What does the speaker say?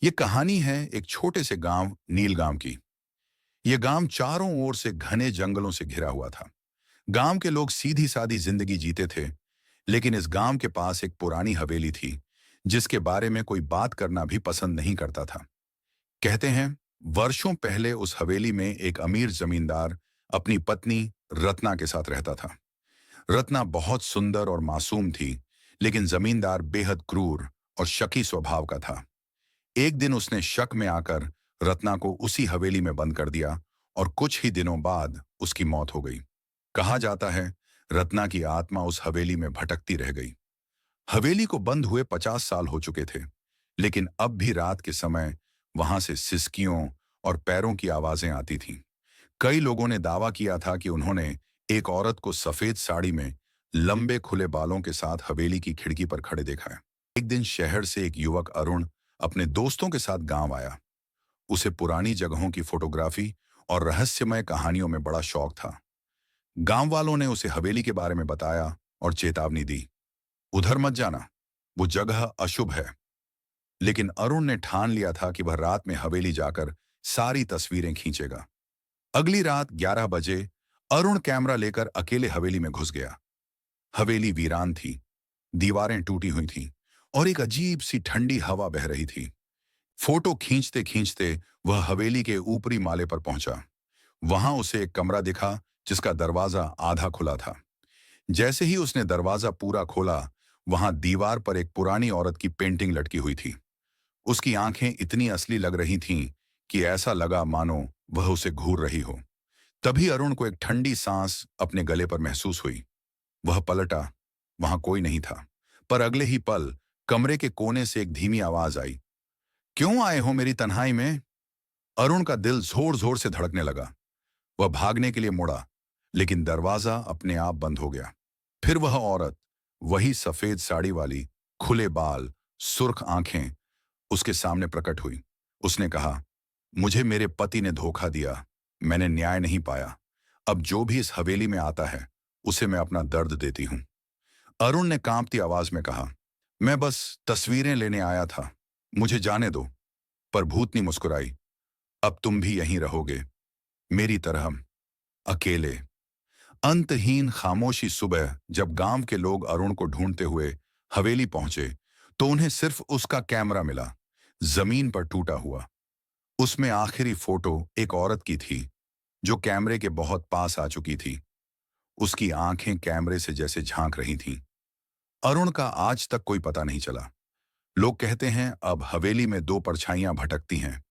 ये कहानी है एक छोटे से गांव नीलगाम की। ये गांव चारों ओर से घने जंगलों से घिरा हुआ था। गांव के लोग सीधी सादी जिंदगी जीते थे, लेकिन इस गांव के पास एक पुरानी हवेली थी, जिसके बारे में कोई बात करना भी पसंद नहीं करता था। कहते हैं, वर्षों पहले उस हवेली में एक अमीर जमींदार अपनी पत्नी रत्ना के साथ रहता था। रत्ना बहुत सुंदर और मासूम थी, लेकिन जमींदार बेहद क्रूर और शकी स्वभाव का था। एक दिन उसने शक में आकर रत्ना को उसी हवेली में बंद कर दिया और कुछ ही दिनों बाद उसकी मौत हो गई। कहा जाता है, रत्ना की आत्मा उस हवेली में भटकती रह गई। हवेली को बंद हुए 50 साल हो चुके थे, लेकिन अब भी रात के समय वहां से सिसकियों और पैरों की आवाजें आती थीं। कई लोगों ने दावा किया था कि उन्होंने एक औरत को सफेद साड़ी में लंबे खुले बालों के साथ हवेली की खिड़की पर खड़े देखा है। एक दिन शहर से एक युवक अरुण अपने दोस्तों के साथ गांव आया। उसे पुरानी जगहों की फोटोग्राफी और रहस्यमय कहानियों में बड़ा शौक था। गांव वालों ने उसे हवेली के बारे में बताया और चेतावनी दी, उधर मत जाना, वो जगह अशुभ है। लेकिन अरुण ने ठान लिया था कि वह रात में हवेली जाकर सारी तस्वीरें खींचेगा। अगली रात 11 बजे अरुण कैमरा लेकर अकेले हवेली में घुस गया। हवेली वीरान थी, दीवारें टूटी हुई थीं और एक अजीब सी ठंडी हवा बह रही थी। फोटो खींचते खींचते वह हवेली के ऊपरी माले पर पहुंचा। वहां उसे एक कमरा दिखा, जिसका दरवाजा आधा खुला था। जैसे ही उसने दरवाजा पूरा खोला, वहां दीवार पर एक पुरानी औरत की पेंटिंग लटकी हुई थी। उसकी आंखें इतनी असली लग रही थीं कि ऐसा लगा मानो वह उसे घूर रही हो। तभी अरुण को एक ठंडी सांस अपने गले पर महसूस हुई। वह पलटा, वहां कोई नहीं था। पर अगले ही पल कमरे के कोने से एक धीमी आवाज आई, क्यों आए हो मेरी तन्हाई में? अरुण का दिल जोर जोर से धड़कने लगा। वह भागने के लिए मुड़ा, लेकिन दरवाजा अपने आप बंद हो गया। फिर वह औरत, वही सफेद साड़ी वाली, खुले बाल, सुर्ख आंखें, उसके सामने प्रकट हुई। उसने कहा, मुझे मेरे पति ने धोखा दिया, मैंने न्याय नहीं पाया। अब जो भी इस हवेली में आता है, उसे मैं अपना दर्द देती हूं। अरुण ने कांपती आवाज में कहा, मैं बस तस्वीरें लेने आया था, मुझे जाने दो। पर भूतनी मुस्कुराई, अब तुम भी यहीं रहोगे, मेरी तरह, अकेले। अंतहीन खामोशी। सुबह जब गांव के लोग अरुण को ढूंढते हुए हवेली पहुंचे, तो उन्हें सिर्फ उसका कैमरा मिला, जमीन पर टूटा हुआ। उसमें आखिरी फोटो एक औरत की थी, जो कैमरे के बहुत पास आ चुकी थी। उसकी आंखें कैमरे से जैसे झांक रही थीं। अरुण का आज तक कोई पता नहीं चला। लोग कहते हैं अब हवेली में दो परछाइयां भटकती हैं,